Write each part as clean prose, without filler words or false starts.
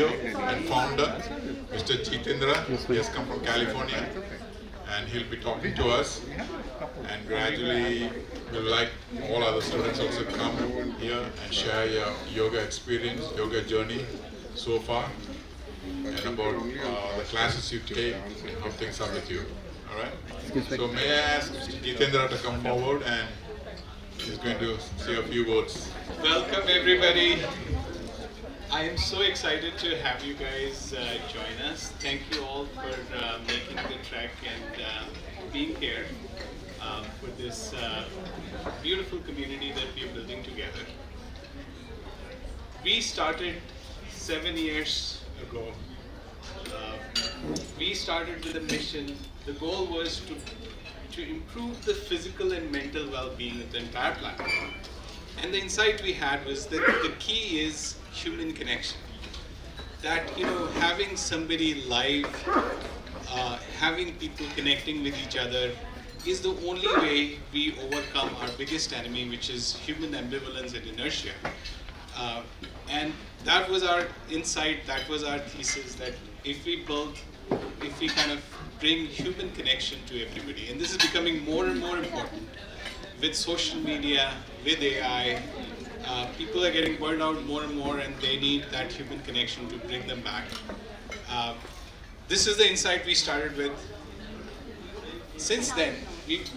CEO and founder, Mr. Jitendra. He has come from California, and he'll be talking to us. And gradually, we'll like all other students also come here and share your yoga experience, yoga journey so far, and about the classes you take and how things are with you. All right. So may I ask Mr. Jitendra to come forward, and he's going to say a few words. Welcome everybody. I am so excited to have you guys join us. Thank you all for making the trek and being here for this beautiful community that we are building together. We started 7 years ago. We started with a mission. The goal was to improve the physical and mental well-being of the entire planet. And the insight we had was that the key is human connection. That, having somebody live, having people connecting with each other is the only way we overcome our biggest enemy, which is human ambivalence and inertia. And that was our insight, that was our thesis, that if we kind of bring human connection to everybody, and this is becoming more and more important with social media, with AI, people are getting burned out more and more, and they need that human connection to bring them back. This is the insight we started with. Since then, we've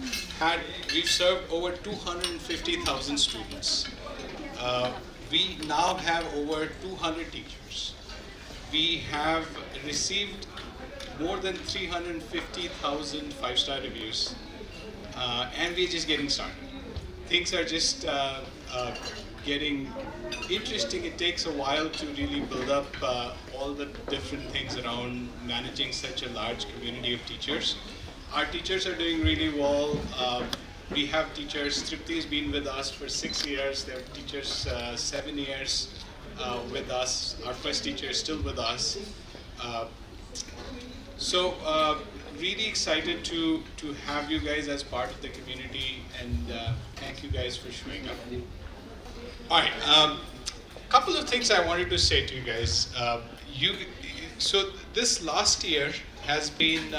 served over 250,000 students. We now have over 200 teachers. We have received more than 350,000 five-star reviews, and we're just getting started. Things are just getting interesting. It takes a while to really build up all the different things around managing such a large community of teachers. Our teachers are doing really well. We have teachers, Tripti has been with us for 6 years. There are teachers 7 years with us. Our first teacher is still with us. So really excited to have you guys as part of the community, and thank you guys for showing up. All right, couple of things I wanted to say to you guys. So this last year has been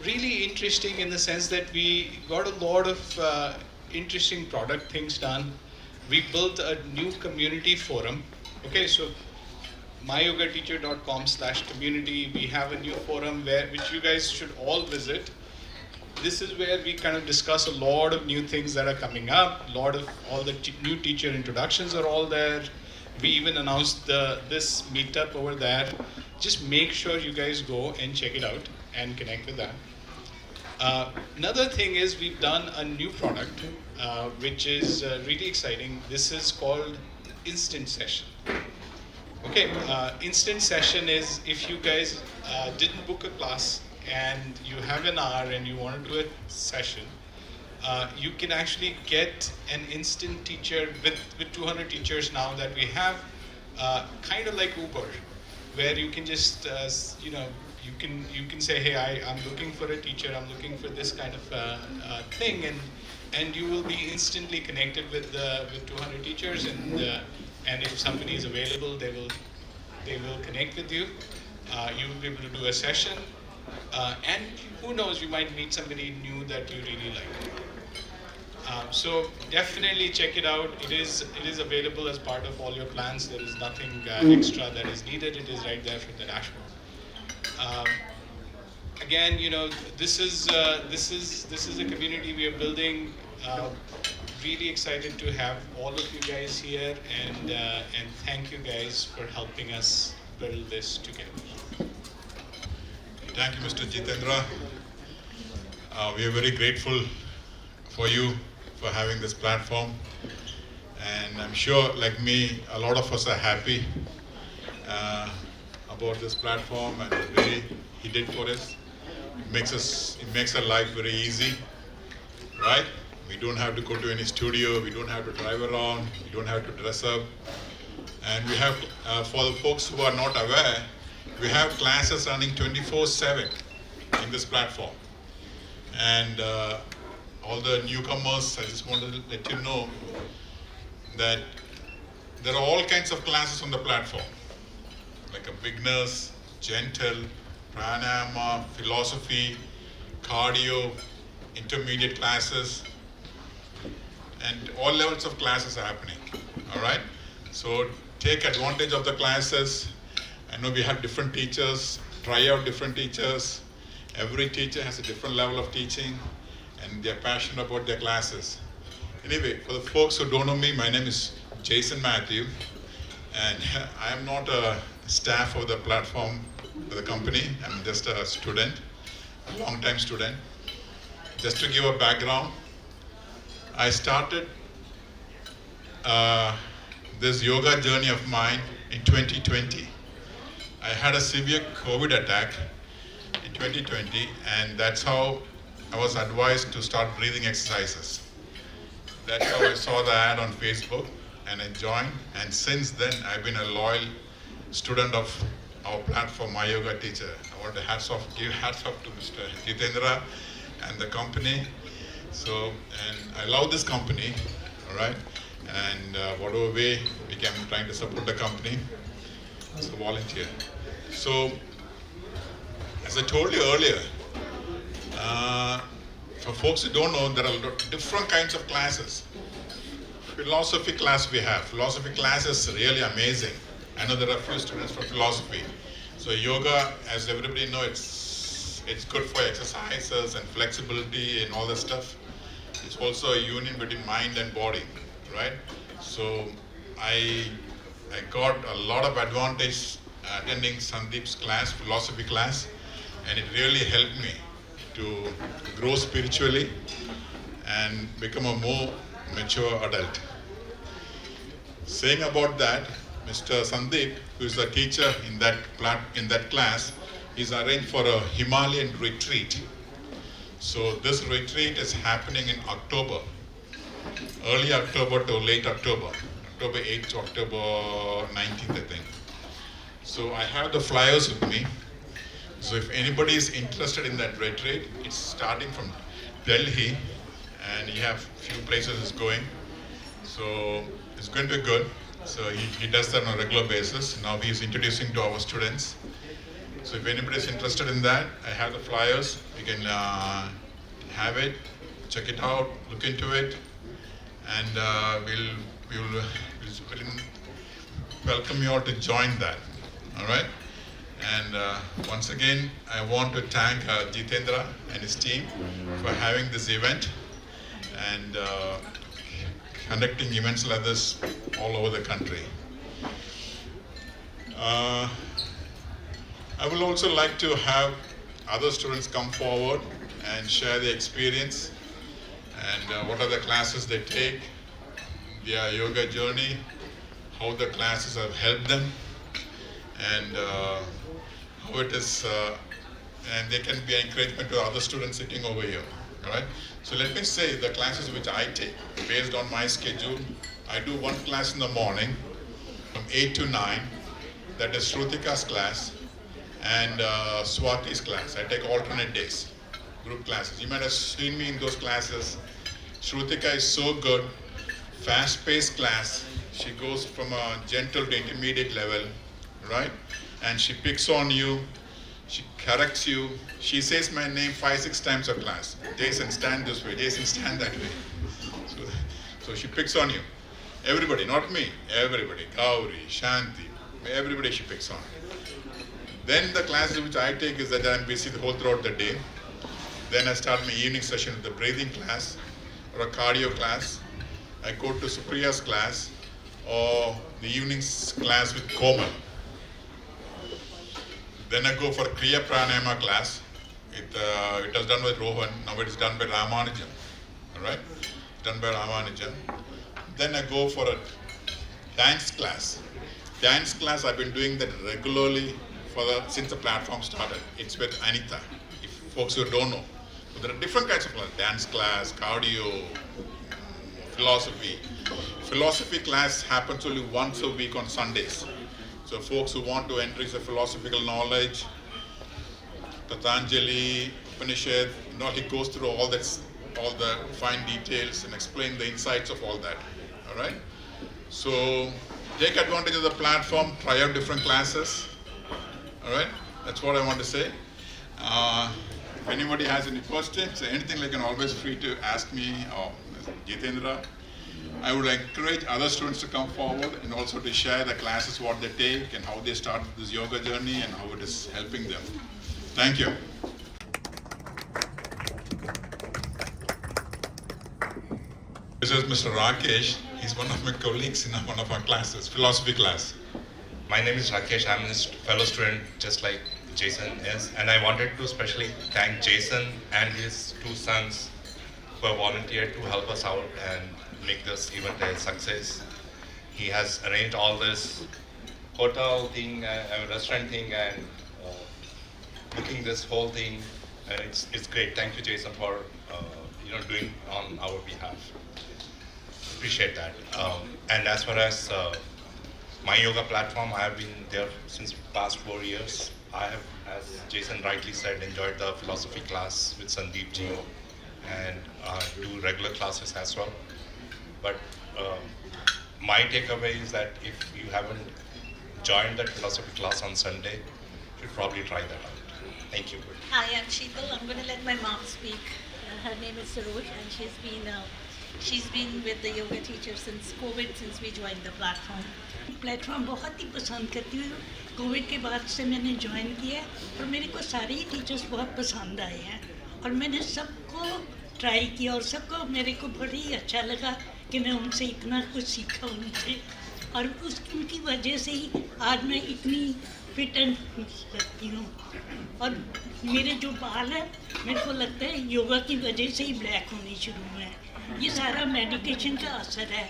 really interesting in the sense that we got a lot of interesting product things done. We built a new community forum. Okay, so myyogateacher.com/community. We have a new forum which you guys should all visit. This is where we kind of discuss a lot of new things that are coming up. A lot of all the new teacher introductions are all there. We even announced this meetup over there. Just make sure you guys go and check it out and connect with that. Another thing is we've done a new product which is really exciting. This is called Instant Session. Okay, Instant Session is if you guys didn't book a class and you have an hour and you want to do a session, you can actually get an instant teacher with 200 teachers now that we have, kind of like Uber, where you can just, you can say, hey, I'm looking for a teacher, I'm looking for this kind of thing, and you will be instantly connected with 200 teachers, and if somebody is available, they will connect with you. You will be able to do a session, and who knows, you might meet somebody new that you really like. So definitely check it out. It is available as part of all your plans. There is nothing extra that is needed. It is right there from the dashboard. Again, this is a community we are building. Really excited to have all of you guys here, and thank you guys for helping us build this together. Thank you, Mr. Jitendra. We are very grateful for you for having this platform, and I'm sure, like me, a lot of us are happy about this platform and the way he did for us. It makes our life very easy, right? We don't have to go to any studio, we don't have to drive around, we don't have to dress up. And we have, for the folks who are not aware, we have classes running 24/7 in this platform. And all the newcomers, I just want to let you know that there are all kinds of classes on the platform. like a beginners, gentle, pranayama, philosophy, cardio, intermediate classes, and all levels of classes are happening. All right. So take advantage of the classes. I know we have different teachers. Try out different teachers. Every teacher has a different level of teaching, and they're passionate about their classes. Anyway, for the folks who don't know me, my name is Jason Matthew, and I am not a staff of the platform for the company. I'm just a student, a long-time student. Just to give a background, I started this yoga journey of mine in 2020. I had a severe COVID attack in 2020, and that's how I was advised to start breathing exercises. That's how I saw the ad on Facebook, and I joined. And since then, I've been a loyal student of our platform, My Yoga Teacher. I want to give hats off to Mr. Jitendra and the company. So, and I love this company, all right? And whatever way we can trying to support the company, as a volunteer. So, as I told you earlier, for folks who don't know, there are different kinds of classes. Philosophy class we have. Philosophy class is really amazing. I know there are a few students from philosophy. So yoga, as everybody knows, it's good for exercises and flexibility and all that stuff. It's also a union between mind and body, right? So I got a lot of advantage attending Sandeep's class, philosophy class, and it really helped me to grow spiritually and become a more mature adult. Saying about that, Mr. Sandeep, who is a teacher in that class, is arranged for a Himalayan retreat. So this retreat is happening in October, early October to late October, October 8th to October 19th, I think. So I have the flyers with me. So if anybody is interested in that retreat, it's starting from Delhi, and you have few places it's going. So it's going to be good. So he does that on a regular basis. Now he's introducing to our students. So if anybody is interested in that, I have the flyers. You can have it, check it out, look into it, and we'll welcome you all to join that. All right. And once again, I want to thank Jitendra and his team for having this event and conducting events like this all over the country. I would also like to have other students come forward and share their experience and what are the classes they take, their yoga journey, how the classes have helped them, and how it is, and they can be an encouragement to other students sitting over here. All right. So let me say the classes which I take based on my schedule. I do one class in the morning from 8 to 9. That is Shrutika's class and Swati's class. I take alternate days, group classes. You might have seen me in those classes. Shrutika is so good, fast-paced class. She goes from a gentle to intermediate level, right? And she picks on you. She corrects you. She says my name 5-6 times a class. Jason, stand this way. Jason, stand that way. So she picks on you. Everybody, not me. Everybody. Gauri, Shanti. Everybody she picks on. Then the classes which I take is that I'm busy the whole throughout the day. Then I start my evening session with the breathing class or a cardio class. I go to Supriya's class or the evening class with Komal. Then I go for Kriya Pranayama class. It was done by Rohan, now it is done by Ramanujan. Alright? Done by Ramanujan. Then I go for a dance class. Dance class, I've been doing that regularly since the platform started. It's with Anita, if folks who don't know. So there are different kinds of classes. Dance class, cardio, philosophy. Philosophy class happens only once a week on Sundays. So folks who want to increase the philosophical knowledge, Patanjali, Upanishad, he goes through all the fine details and explain the insights of all that. All right. So take advantage of the platform, try out different classes, All right, that's what I want to say. If anybody has any questions, anything, like, can always free to ask me or Jitendra. I would encourage other students to come forward and also to share the classes, what they take and how they started this yoga journey and how it is helping them. Thank you. This is Mr. Rakesh. He's one of my colleagues in one of our classes, philosophy class. My name is Rakesh. I'm a fellow student, just like Jason is, and I wanted to especially thank Jason and his two sons who have volunteered to help us out and make this event a success. He has arranged all this hotel thing, restaurant thing, and booking this whole thing. It's great. Thank you, Jason, for doing on our behalf. Appreciate that. And as far as my yoga platform, I have been there since past 4 years. I have, as Jason rightly said, enjoyed the philosophy class with Sandeep Ji, and do regular classes as well. But my takeaway is that if you haven't joined that philosophy class on Sunday, you should probably try that out. Thank you. Hi, I'm Sheetal. I'm going to let my mom speak. Her name is Saroj, and she's been with the yoga teacher since COVID, since we joined the platform. Platform बहुत ही पसंद करती हूँ. Covid के बाद से मैंने join किया और मेरे को सारे ही टीचर्स बहुत पसंद आए हैं और मैंने सबको ट्राई किया और सबको मेरे को बड़ी अच्छा लगा कि मैं उनसे इतना कुछ सीखा उनसे और उनकी वजह से ही आज मैं इतनी फिट एंड रहती हूँ. और मेरे जो बाल हैं मेरे को लगता है योगा की वजह से ही ब्लैक होने शुरू हुए हैं. ये सारा मेडिटेशन का असर है.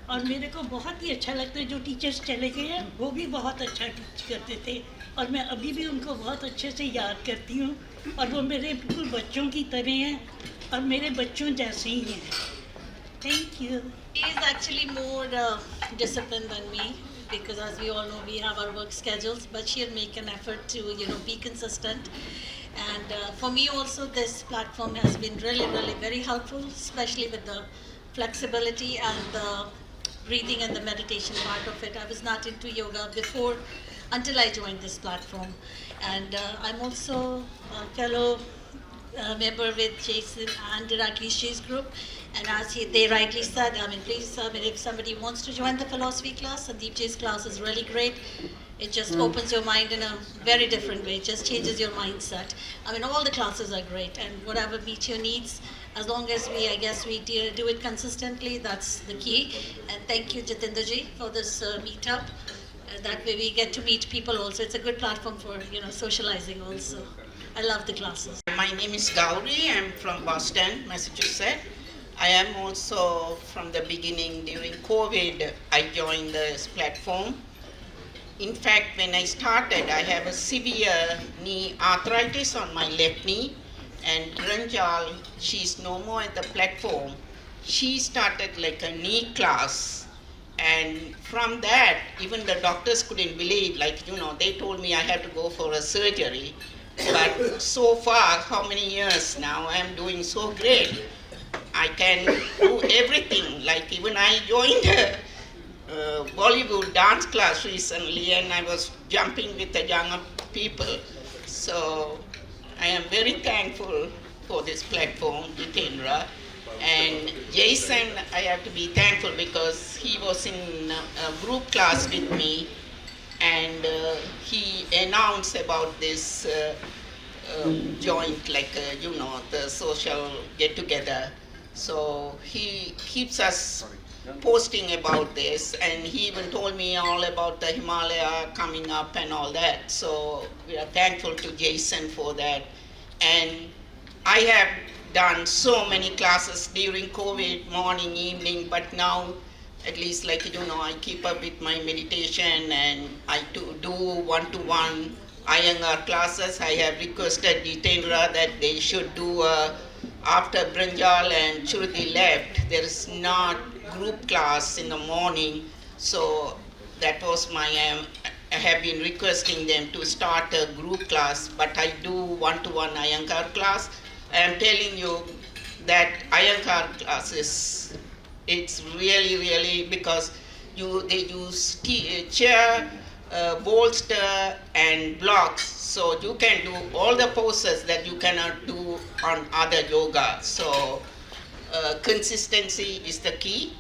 और मेरे को बहुत ही अच्छा लगता है जो टीचर्स चले गए हैं वो भी बहुत अच्छा टीच करते थे और मैं अभी भी उनको बहुत अच्छे से याद करती हूँ और वो मेरे बिल्कुल बच्चों की तरह हैं और मेरे बच्चों जैसे ही हैं. Thank you. He is actually more disciplined than me because as we all know we have our work schedules, but she'll make an effort to be consistent. And for me also this platform has been really very helpful, especially with the flexibility and the breathing and the meditation part of it. I was not into yoga before until I joined this platform. And I'm also a fellow member with Jason and Rakesh's group. And as they rightly said, please, if somebody wants to join the philosophy class, Sandeep J's class is really great. It just opens your mind in a very different way. It just changes your mindset. All the classes are great, and whatever meets your needs, as long as we do it consistently, that's the key. And thank you, Jitendra Ji, for this meetup. That way we get to meet people also. It's a good platform for socializing also. I love the classes. My name is Gauri. I'm from Boston, Massachusetts. I am also from the beginning during COVID. I joined this platform. In fact, when I started, I have a severe knee arthritis on my left knee. And Ranjal, she's no more at the platform. She started like a knee class. And from that, even the doctors couldn't believe, they told me I had to go for a surgery. But so far, how many years now, I'm doing so great. I can do everything. Like even I joined a Bollywood dance class recently and I was jumping with the younger people. So I am very thankful for this platform, Jitendra. And Jason, I have to be thankful because he was in a group class with me and he announced about this joint, the social get-together. So he keeps us posting about this, and he even told me all about the Himalaya coming up and all that. So we are thankful to Jason for that. And I have done so many classes during COVID, morning, evening, but now at least I keep up with my meditation and I do one-to-one Iyengar classes. I have requested Jitendra that they should do after Brinjal and Shruti left, there is not group class in the morning. So that was I have been requesting them to start a group class, but I do one-to-one Iyengar class. I am telling you that Iyengar classes, it's really because they use chair, bolster and blocks, so you can do all the poses that you cannot do on other yoga. So consistency is the key.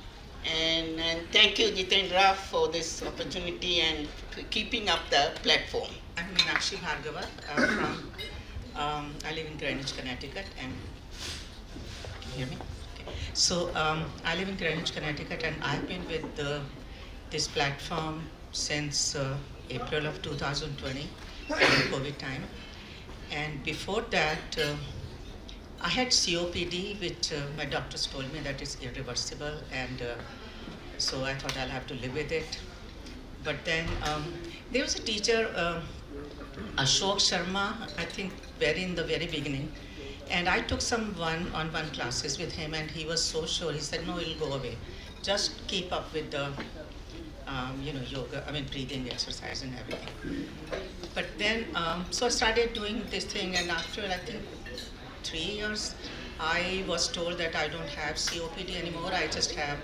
And thank you, Jitendra, for this opportunity and keeping up the platform. I'm Meenakshi Bhargava I live in Greenwich, Connecticut. And can you hear me? Okay. So I live in Greenwich, Connecticut, and I've been with this platform since April of 2020, COVID time. And before that, I had COPD, which my doctors told me that is irreversible, and so I thought I'll have to live with it. But then there was a teacher, Ashok Sharma, I think in the very beginning, and I took some one-on-one classes with him, and he was so sure. He said, "No, it'll go away. Just keep up with the yoga, breathing exercise and everything." But then, so I started doing this thing, and after I think 3 years, I was told that I don't have COPD anymore. I just have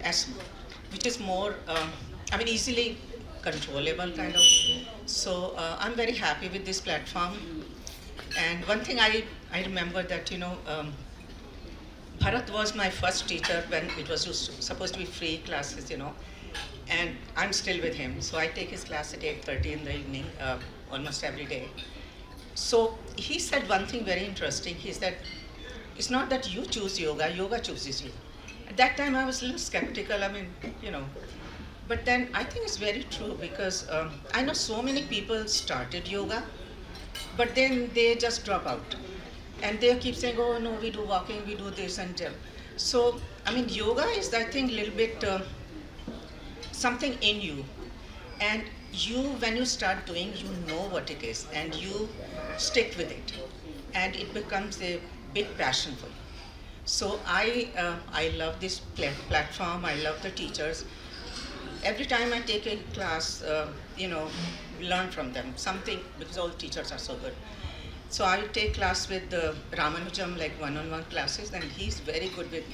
asthma, which is more, easily controllable kind of. So I'm very happy with this platform. And one thing I remember that, Bharat was my first teacher when it was supposed to be free classes, and I'm still with him. So I take his class at 8:30 in the evening, almost every day. So he said one thing very interesting. He said, it's not that you choose yoga, yoga chooses you. At that time I was a little skeptical, but then I think it's very true, because I know so many people started yoga, but then they just drop out. And they keep saying, oh no, we do walking, we do this and that. So, yoga is, I think, a little bit something in you. And when you start doing, you know what it is, and you stick with it, and it becomes a big passion for you. So I love this platform. I love the teachers. Every time I take a class, learn from them something, because all teachers are so good. So I take class with Ramanujam, like one-on-one classes, and he's very good with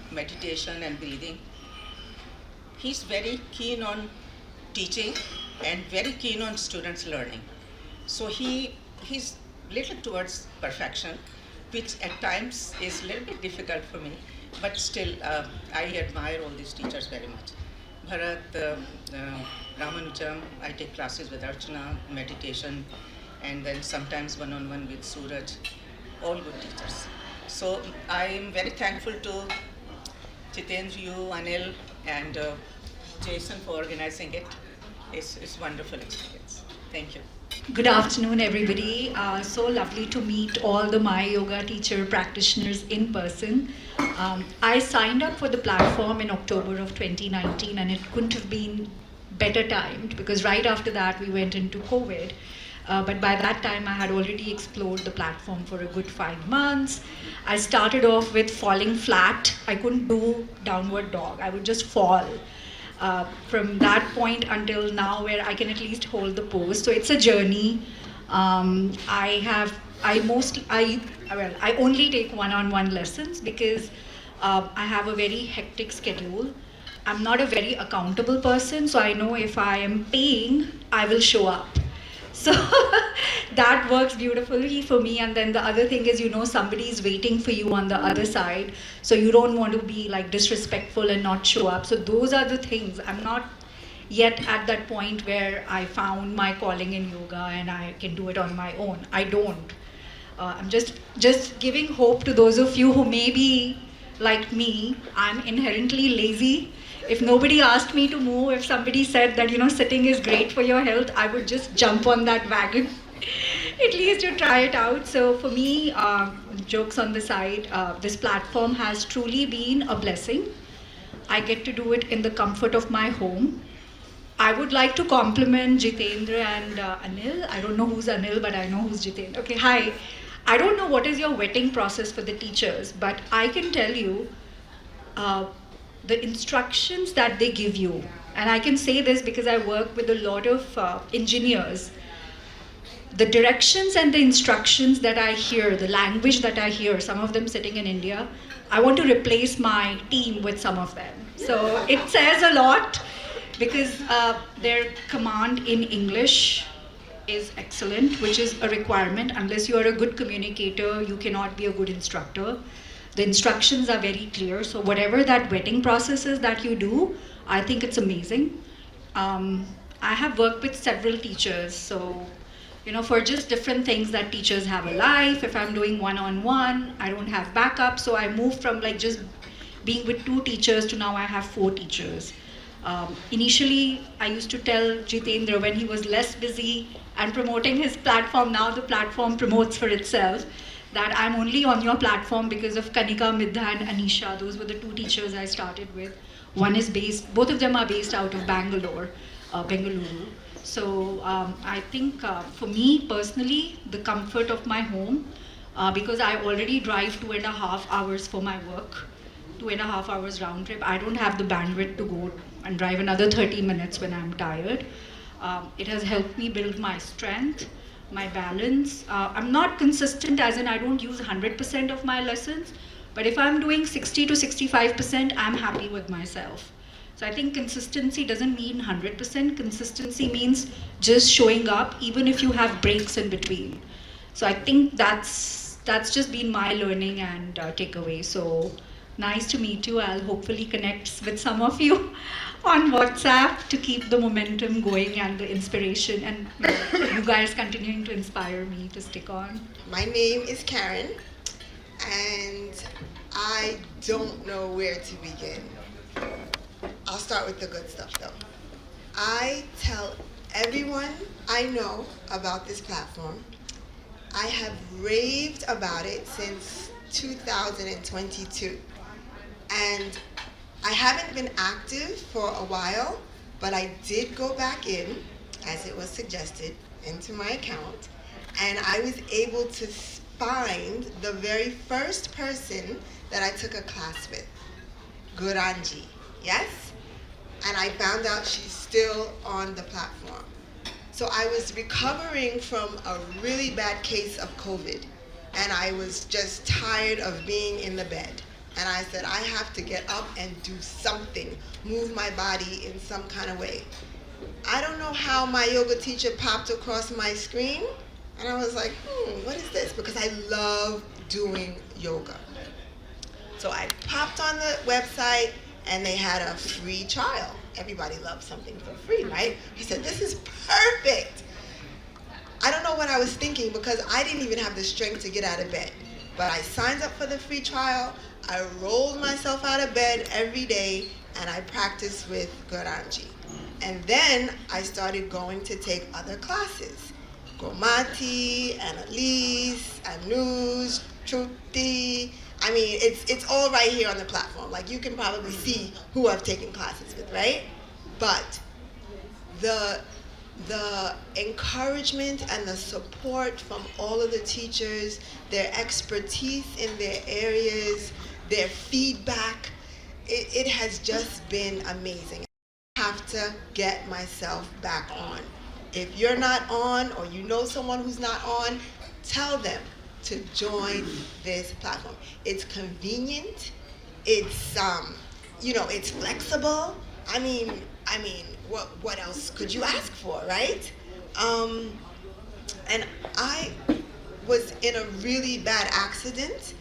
meditation and breathing. He's very keen on teaching and very keen on students learning. So he's little towards perfection, which at times is a little bit difficult for me, but still I admire all these teachers very much. Bharat, Ramanujam, I take classes with Archana, meditation, and then sometimes one-on-one with Suraj, all good teachers. So I'm very thankful to Jitendra, you, Anil, and Jason for organizing it. It's a wonderful experience. Thank you. Good afternoon, everybody. So lovely to meet all the My Yoga teacher practitioners in person. I signed up for the platform in October of 2019, and it couldn't have been better timed, because right after that we went into COVID. But by that time I had already explored the platform for a good 5 months. I started off with falling flat. I couldn't do downward dog. I would just fall. From that point until now, where I can at least hold the pose. So it's a journey. I only take one-on-one lessons, because I have a very hectic schedule. I'm not a very accountable person, so I know if I am paying, I will show up. So that works beautifully for me. And then the other thing is, somebody is waiting for you on the other side. So you don't want to be like disrespectful and not show up. So those are the things. I'm not yet at that point where I found my calling in yoga and I can do it on my own. I don't. I'm just giving hope to those of you who may be like me. I'm inherently lazy. If nobody asked me to move, if somebody said that, sitting is great for your health, I would just jump on that wagon. At least you try it out. So for me, jokes on the side, this platform has truly been a blessing. I get to do it in the comfort of my home. I would like to compliment Jitendra and Anil. I don't know who's Anil, but I know who's Jitendra. Okay, hi. I don't know what is your vetting process for the teachers, but I can tell you, the instructions that they give you, and I can say this because I work with a lot of engineers, the directions and the instructions that I hear, the language that I hear, some of them sitting in India, I want to replace my team with some of them. So it says a lot. because their command in English is excellent, which is a requirement. Unless you are a good communicator, you cannot be a good instructor. The instructions are very clear, so whatever that vetting process is that you do, I think it's amazing. I have worked with several teachers, so for just different things that teachers have a life. If I'm doing one-on-one, I don't have backup, so I moved from like just being with 2 teachers to now I have 4 teachers. Initially, I used to tell Jitendra when he was less busy and promoting his platform, now the platform promotes for itself, that I'm only on your platform because of Kanika, Midha and Anisha. Those were the 2 teachers I started with. Both of them are based out of Bangalore, Bengaluru. So I think for me personally, the comfort of my home, because I already drive 2.5 hours for my work, 2.5 hours round trip. I don't have the bandwidth to go and drive another 30 minutes when I'm tired. It has helped me build my strength, my balance. I'm not consistent as in I don't use 100% of my lessons, but if I'm doing 60 to 65%, I'm happy with myself. So I think consistency doesn't mean 100%. Consistency means just showing up even if you have breaks in between. So I think that's just been my learning and takeaway. So nice to meet you. I'll hopefully connect with some of you on WhatsApp to keep the momentum going and the inspiration, and you guys continuing to inspire me to stick on. My name is Karen, and I don't know where to begin. I'll start with the good stuff though. I tell everyone I know about this platform. I have raved about it since 2022. And I haven't been active for a while, but I did go back in, as it was suggested, into my account, and I was able to find the very first person that I took a class with, Guranji, yes? And I found out she's still on the platform. So I was recovering from a really bad case of COVID, and I was just tired of being in the bed. And I said, I have to get up and do something, move my body in some kind of way. I don't know how my yoga teacher popped across my screen, and I was like, what is this? Because I love doing yoga. So I popped on the website, and they had a free trial. Everybody loves something for free, right? He said, this is perfect. I don't know what I was thinking because I didn't even have the strength to get out of bed. But I signed up for the free trial. I rolled myself out of bed every day, and I practiced with Guranji. And then I started going to take other classes. Gomati, Annalise, Anuj, Truti. I mean, it's all right here on the platform. Like, you can probably see who I've taken classes with, right? But the encouragement and the support from all of the teachers, their expertise in their areas, their feedback, it has just been amazing. I have to get myself back on. If you're not on, or you know someone who's not on, tell them to join this platform. It's convenient. It's it's flexible. I mean, what else could you ask for, right? And I was in a really bad accident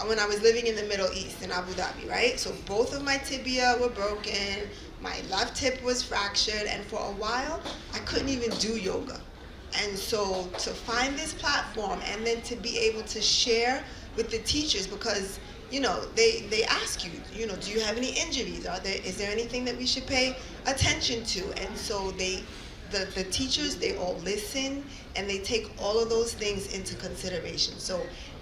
when I was living in the Middle East in Abu Dhabi, right? So both of my tibia were broken, my left hip was fractured, and for a while I couldn't even do yoga. And so to find this platform and then to be able to share with the teachers, because they ask you, do you have any injuries? Is there anything that we should pay attention to? And so the teachers, they all listen and they take all of those things into consideration. So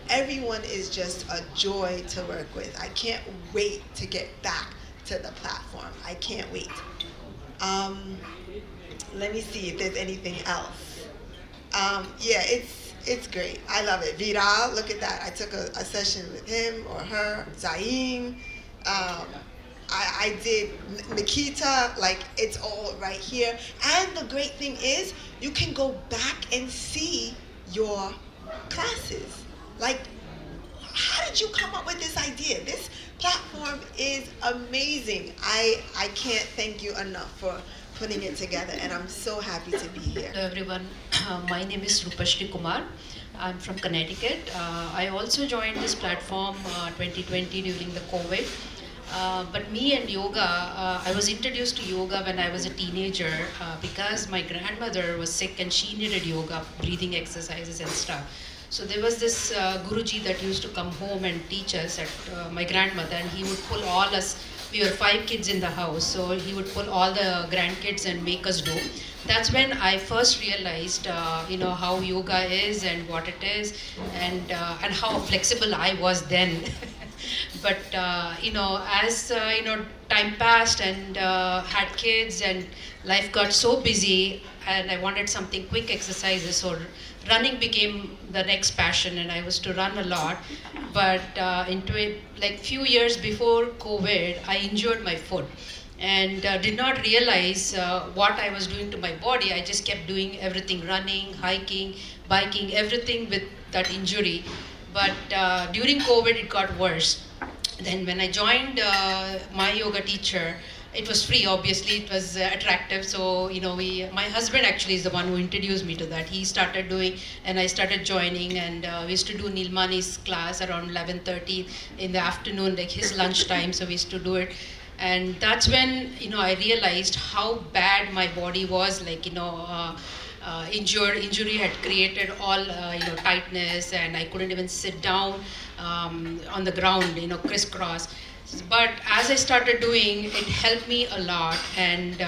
everyone is just a joy to work with. I can't wait to get back to the platform. I can't wait. Let me see if there's anything else. Yeah, it's great. I love it. Viral, look at that. I took a session with him or her, Zaim. I did Nikita, like it's all right here. And the great thing is you can go back and see your classes. Like, how did you come up with this idea? This platform is amazing. I can't thank you enough for putting it together, and I'm so happy to be here. Hello everyone, my name is Rupashri Kumar. I'm from Connecticut. I also joined this platform 2020 during the COVID. But me and yoga, I was introduced to yoga when I was a teenager because my grandmother was sick and she needed yoga, breathing exercises and stuff. So there was this Guruji that used to come home and teach us at my grandmother, and he would pull all us. We were 5 kids in the house, so he would pull all the grandkids and make us do. That's when I first realized, how yoga is and what it is, and how flexible I was then. But as time passed and had kids and life got so busy, and I wanted something quick exercises, so running became the next passion, and I was to run a lot. But few years before COVID, I injured my foot and did not realize what I was doing to my body. I just kept doing everything, running, hiking, biking, everything with that injury. But during COVID, it got worse. Then when I joined my yoga teacher, it was free, obviously, it was attractive. So, my husband actually is the one who introduced me to that. He started doing, and I started joining, and we used to do Nilmani's class around 11:30 in the afternoon, like his lunchtime, so we used to do it. And that's when, I realized how bad my body was, injury had created all tightness, and I couldn't even sit down on the ground, crisscross. But as I started doing, it helped me a lot, and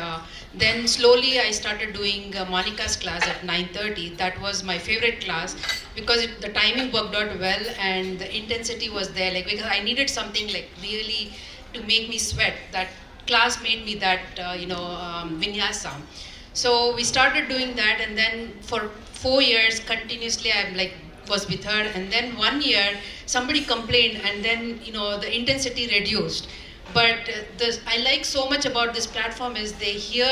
then slowly I started doing Monica's class at 9:30. That was my favorite class because the timing worked out well and the intensity was there. Because I needed something really to make me sweat. That class made me that vinyasa. So we started doing that, and then for 4 years continuously I was with her. And then 1 year somebody complained, and then the intensity reduced. But I like so much about this platform is they hear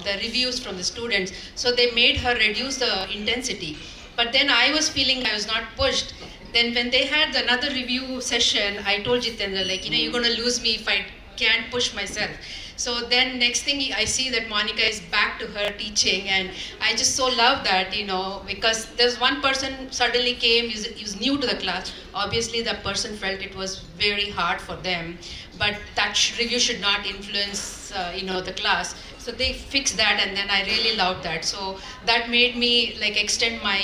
the reviews from the students, so they made her reduce the intensity. But then I was feeling I was not pushed. Then when they had another review session, I told Jitendra, you're going to lose me if I can't push myself. So then next thing I see that Monica is back to her teaching, and I just so love that, because there's one person suddenly came, he was new to the class. Obviously that person felt it was very hard for them, but that review should not influence, the class. So they fixed that, and then I really loved that. So that made me extend my,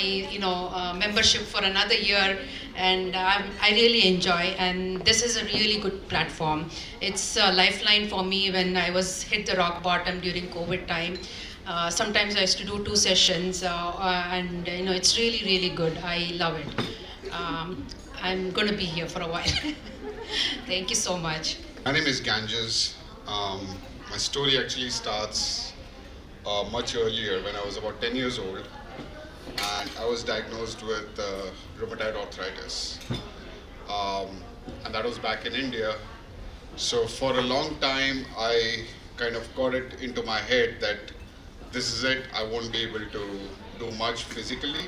membership for another year, and I really enjoy. And this is a really good platform. It's a lifeline for me when I was hit the rock bottom during COVID time. Sometimes I used to do 2 sessions, and it's really, really good. I love it. I'm going to be here for a while. Thank you so much. My name is Ganges. My story actually starts much earlier when I was about 10 years old, and I was diagnosed with rheumatoid arthritis. And that was back in India. So for a long time, I kind of got it into my head that this is it, I won't be able to do much physically,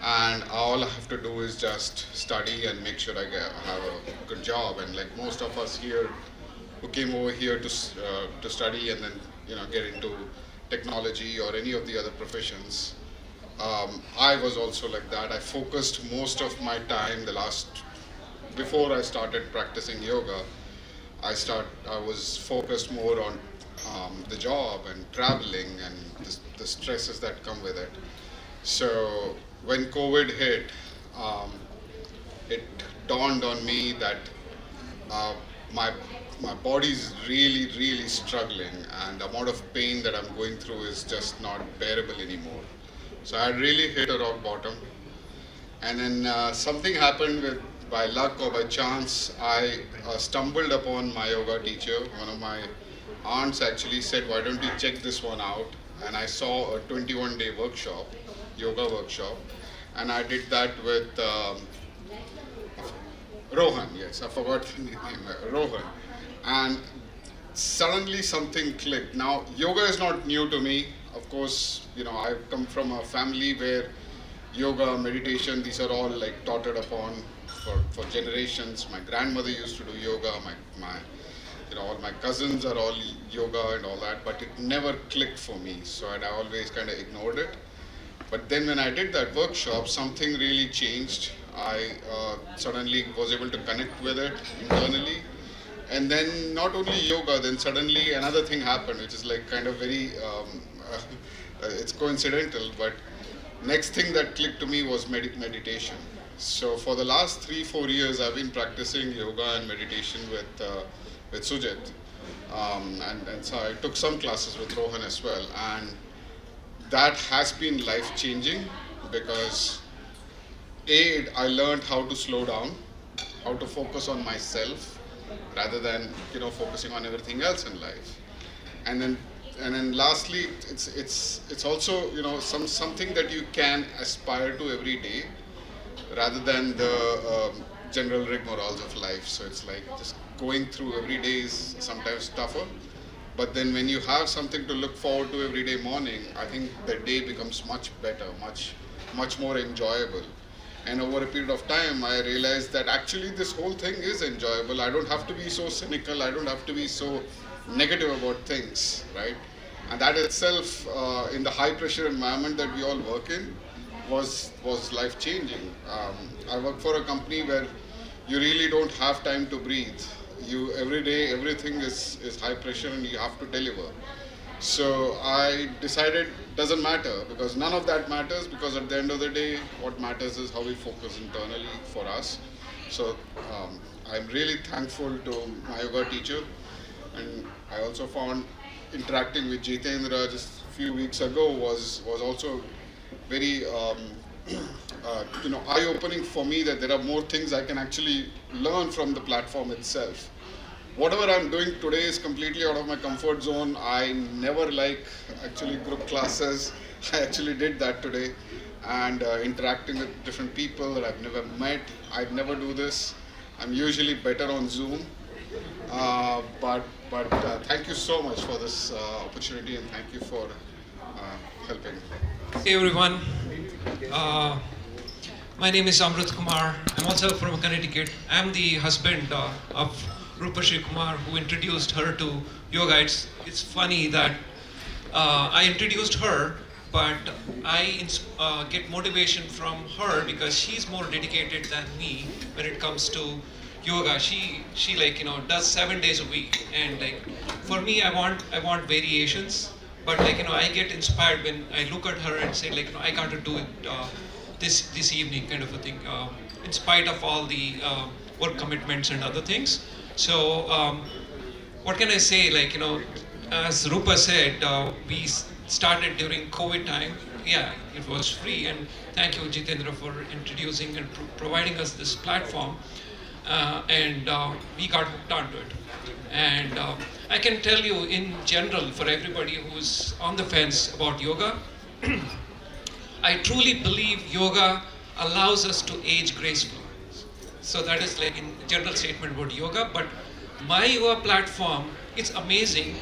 and all I have to do is just study and make sure I have a good job. And like most of us here who came over here to study and then get into technology or any of the other professions, I was also like that. I focused most of my time before I started practicing yoga. I was focused more on the job and traveling and the stresses that come with it. So when COVID hit, it dawned on me that my body's really, really struggling, and the amount of pain that I'm going through is just not bearable anymore. So I had really hit a rock bottom, and then something happened by luck or by chance. I stumbled upon my yoga teacher. One of my aunts actually said, "Why don't you check this one out?" And I saw a 21-day workshop, yoga workshop, and I did that with Rohan. Yes, I forgot the name, Rohan. And suddenly something clicked. Now, yoga is not new to me. Of course, I come from a family where yoga, meditation, these are all taught upon for generations. My grandmother used to do yoga. All my cousins are all yoga and all that, but it never clicked for me. So I always kind of ignored it. But then when I did that workshop, something really changed. I suddenly was able to connect with it internally. And then not only yoga, then suddenly another thing happened, which is like kind of very, it's coincidental, but next thing that clicked to me was meditation. So for the last 3-4 years, I've been practicing yoga and meditation with Sujit. And so I took some classes with Rohan as well. And that has been life-changing because I learned how to slow down, how to focus on myself rather than focusing on everything else in life. And then lastly, it's also something that you can aspire to every day rather than the general rigmaroles of life. So it's like just going through every day is sometimes tougher. But then when you have something to look forward to every day morning, I think the day becomes much better, much more enjoyable. And over a period of time, I realized that actually this whole thing is enjoyable. I don't have to be so cynical. I don't have to be so negative about things, right? And that itself, in the high pressure environment that we all work in, was life-changing. I work for a company where you really don't have time to breathe. Every day, everything is high pressure and you have to deliver. So I decided doesn't matter because none of that matters, because at the end of the day, what matters is how we focus internally for us. So I'm really thankful to my yoga teacher, and I also found interacting with Jitendra just a few weeks ago was also very eye-opening for me, that there are more things I can actually learn from the platform itself. Whatever I'm doing today is completely out of my comfort zone. I never like actually group classes. I actually did that today, and interacting with different people that I've never met. I'd never do this. I'm usually better on Zoom. But thank you so much for this opportunity, and thank you for helping. Hey everyone, my name is Amrit Kumar. I'm also from Connecticut. I'm the husband of Rupashri Kumar, who introduced her to yoga. It's funny that I introduced her, but I get motivation from her because she's more dedicated than me when it comes to yoga. She does 7 days a week, and for me, I want variations. But I get inspired when I look at her and say I got to do it this evening, kind of a thing, in spite of all the work commitments and other things. So what can I say? As Rupa said, we started during COVID time. Yeah, it was free, and thank you, Jitendra, for introducing and providing us this platform. And we got hooked onto it. And I can tell you in general, for everybody who's on the fence about yoga, I truly believe yoga allows us to age gracefully. So that is in general statement about yoga. But my yoga platform, it's amazing.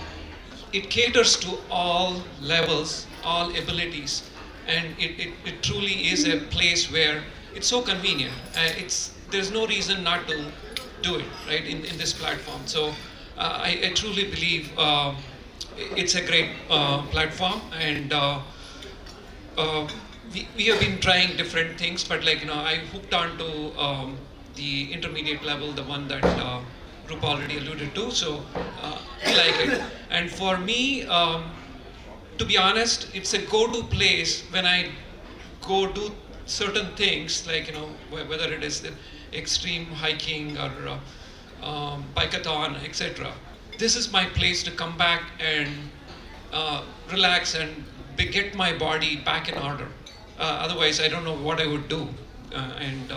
It caters to all levels, all abilities. And it truly is a place where it's so convenient. There's no reason not to do it, right, in this platform. So I truly believe it's a great platform, and we have been trying different things, but I hooked on to the intermediate level, the one that Rupa already alluded to, so I like it. And for me, to be honest, it's a go-to place when I go do certain things, whether it is the extreme hiking or bikeathon, etc. This is my place to come back and relax and get my body back in order. Otherwise, I don't know what I would do. And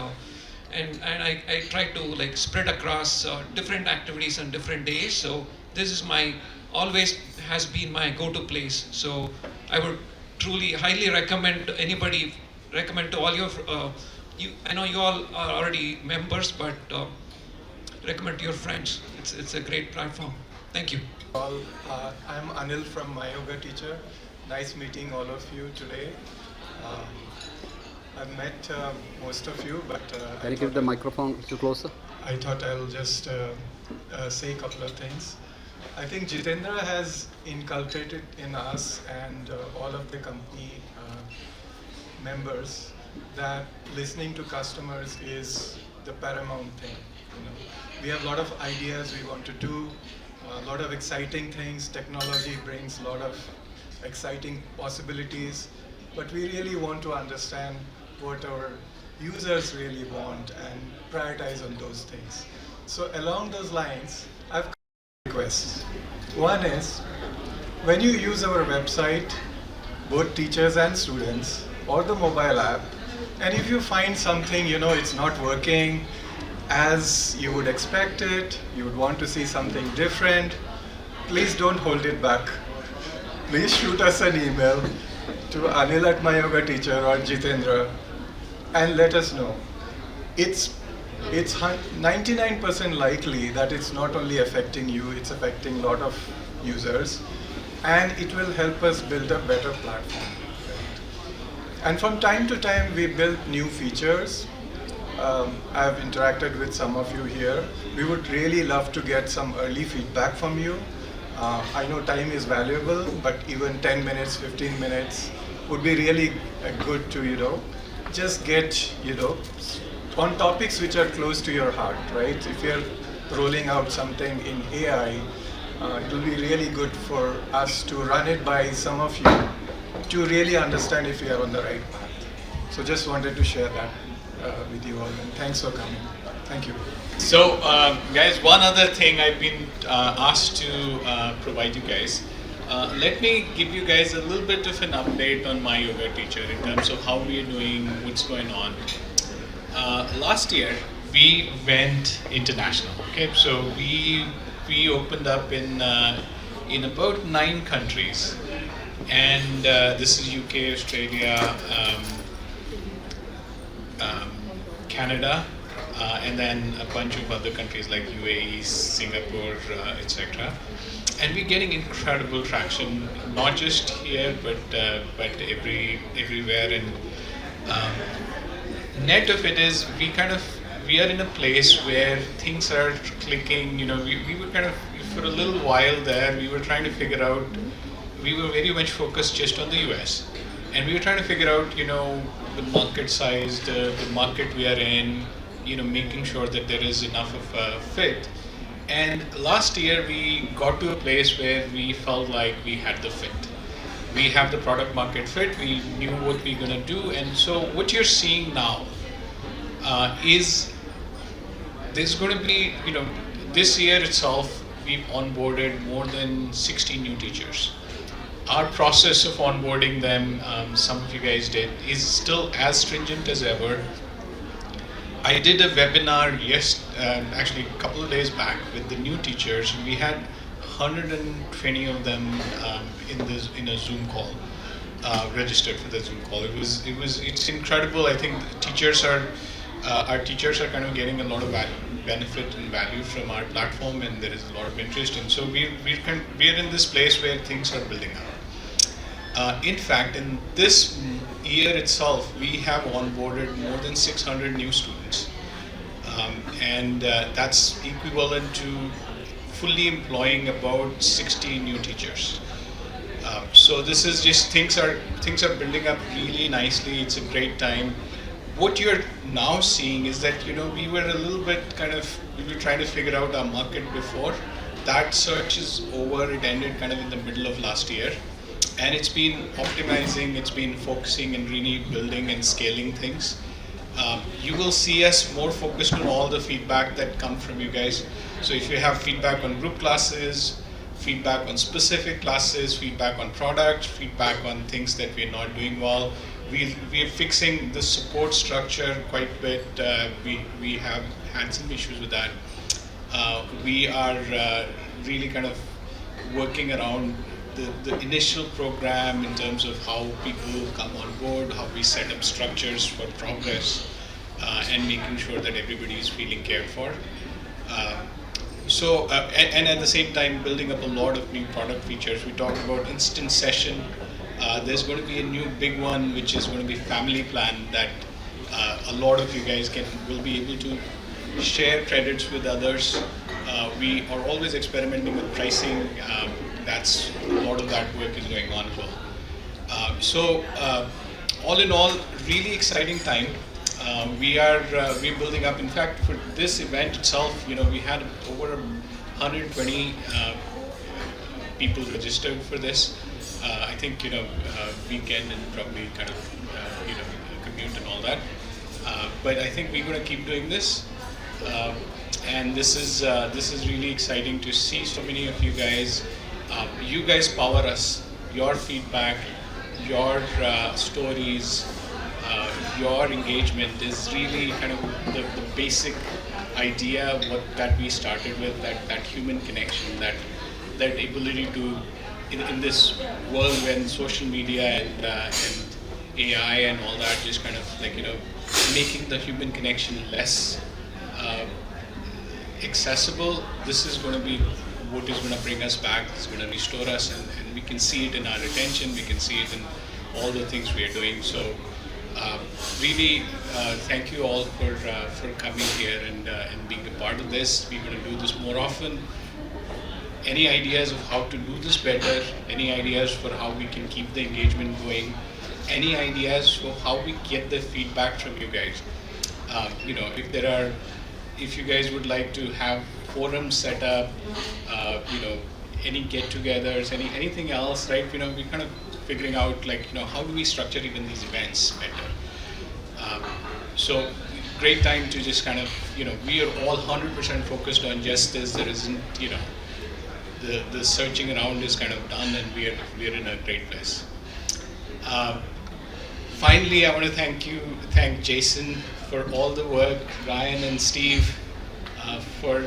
I try to spread across different activities on different days. So this is always has been my go-to place. So I would truly highly recommend to all your I know you all are already members, but recommend to your friends. It's a great platform. Thank you. I'm Anil from My Yoga Teacher. Nice meeting all of you today. I've met most of you, but Can you give the microphone a little closer? I thought I'll just say a couple of things. I think Jitendra has inculcated in us and all of the company members that listening to customers is the paramount thing. You know, we have a lot of ideas we want to do, a lot of exciting things. Technology brings a lot of exciting possibilities, but we really want to understand what our users really want and prioritize on those things. So along those lines, I've got requests. One is, when you use our website, both teachers and students, or the mobile app, and if you find something, you know, it's not working as you would expect it, you would want to see something different, please don't hold it back. Please shoot us an email to Anil at My Yoga Teacher or Jitendra and let us know. It's 99% likely that it's not only affecting you, it's affecting a lot of users, and it will help us build a better platform. And from time to time, we build new features. I've interacted with some of you here. We would really love to get some early feedback from you. I know time is valuable, but even 10 minutes, 15 minutes would be really good to, you know, just get, you know, on topics which are close to your heart, right? If you're rolling out something in AI, it will be really good for us to run it by some of you to really understand if we are on the right path. So just wanted to share that with you all, and thanks for coming. Thank you. So, guys, one other thing I've been asked to provide you guys. Let me give you guys a little bit of an update on My Yoga Teacher in terms of how we are doing, what's going on. Last year, we went international. Okay, so we opened up in about 9 countries, and this is UK, Australia, Canada, and then a bunch of other countries like UAE, Singapore, etc. And we're getting incredible traction, not just here, but everywhere. And net of it is, we are in a place where things are clicking. You know, we were kind of, for a little while there, we were trying to figure out. We were very much focused just on the US, and we were trying to figure out, you know, the market size, the market we are in, you know, making sure that there is enough of a fit. And last year we got to a place where we felt like we had the fit. We have the product market fit, we knew what we were going to do, and so what you're seeing now is there's going to be, you know, this year itself we've onboarded more than 60 new teachers. Our process of onboarding them, some of you guys did, is still as stringent as ever. I did a webinar actually a couple of days back with the new teachers. We had 120 of them in a Zoom call, registered for the Zoom call. It's incredible. I think our teachers are kind of getting a lot of benefit and value from our platform, and there is a lot of interest. And so we're in this place where things are building up. In fact, in this year itself, we have onboarded more than 600 new students, and that's equivalent to fully employing about 60 new teachers. So this is just things are building up really nicely. It's a great time. What you're now seeing is that, you know, we were a little bit we were trying to figure out our market before. That search is over. It ended kind of in the middle of last year. And it's been optimizing, it's been focusing and really building and scaling things. You will see us more focused on all the feedback that comes from you guys. So if you have feedback on group classes, feedback on specific classes, feedback on product, feedback on things that we're not doing well, we are fixing the support structure quite a bit. We have had some issues with that. We are really kind of working around the initial program in terms of how people come on board, how we set up structures for progress, and making sure that everybody is feeling cared for. And at the same time, building up a lot of new product features. We talked about instant session. There's going to be a new big one, which is going to be family plan, that a lot of you guys will be able to share credits with others. We are always experimenting with pricing. That's a lot of that work is going on as well. So all in all, really exciting time. We're building up. In fact, for this event itself, we had over 120 people registered for this. I think weekend and probably kind of commute and all that. But I think we're going to keep doing this. And this is really exciting to see so many of you guys. You guys power us. Your feedback, your stories, your engagement is really kind of the basic idea that we started with. That human connection, that ability to in this world when social media and AI and all that just kind of making the human connection less accessible. This is going to be what is going to bring us back. It's going to restore us, and we can see it in our attention. We can see it in all the things we are doing. So really thank you all for coming here and being a part of this. We're going to do this more often. Any ideas of how to do this better, any ideas for how we can keep the engagement going, any ideas for how we get the feedback from you guys. If you guys would like to have forums set up, any get-togethers, anything else, right? We're kind of figuring out how do we structure even these events better. So great time to just kind of, we are all 100% focused on just this. There isn't, the searching around is kind of done, and we're in a great place. Finally, I want to thank Jason for all the work, Ryan and Steve for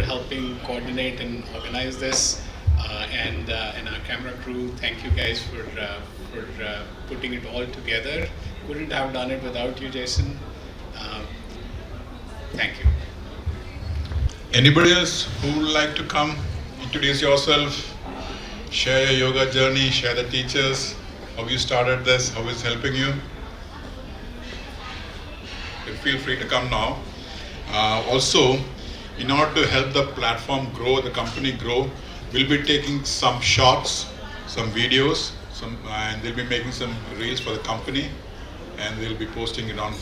helping coordinate and organize this, and our camera crew. Thank you guys for putting it all together. Couldn't have done it without you, Jason. Thank you. Anybody else who would like to come, introduce yourself, share your yoga journey, share the teachers, how you started this, how it's helping you? Feel free to come now. Also, in order to help the platform grow, the company grow, we'll be taking some shots, some videos, and they'll be making some reels for the company, and they'll be posting it on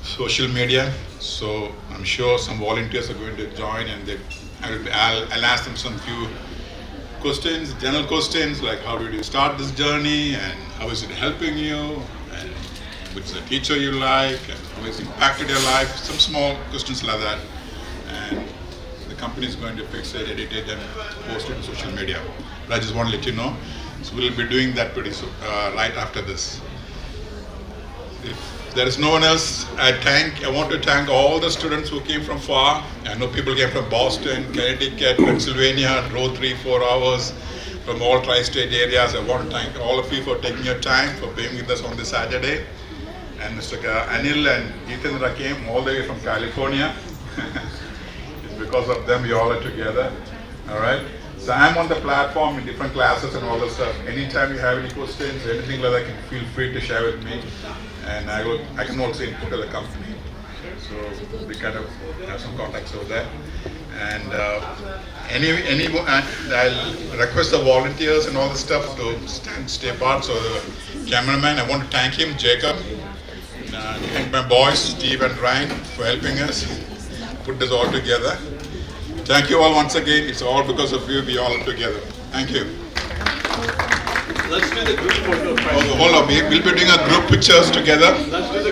social media. So I'm sure some volunteers are going to join, and I'll ask them some few questions, general questions like how did you start this journey, and how is it helping you, and which is the teacher you like, and how it's impacted your life, some small questions like that. And the company is going to fix it, edit it, and post it on social media. But I just want to let you know. So we'll be doing that pretty soon, right after this. If there is no one else, I want to thank all the students who came from far. I know people came from Boston, Connecticut, Pennsylvania, drove 3-4 hours from all tri-state areas. I want to thank all of you for taking your time, for being with us on this Saturday. And Mr. Anil and Jitendra came all the way from California. It's because of them we all are together. All right. So I'm on the platform in different classes and all that stuff. Anytime you have any questions, anything like that, feel free to share with me. And I can also input to the company. So we kind of have some contacts over there. And I'll request the volunteers and all the stuff to stay part. So the cameraman, I want to thank him, Jacob. Thank my boys, Steve and Ryan, for helping us put this all together. Thank you all once again. It's all because of you. We all are together. Thank you. Let's do the group photo. Hold on. We'll be doing a group pictures together. Let's do the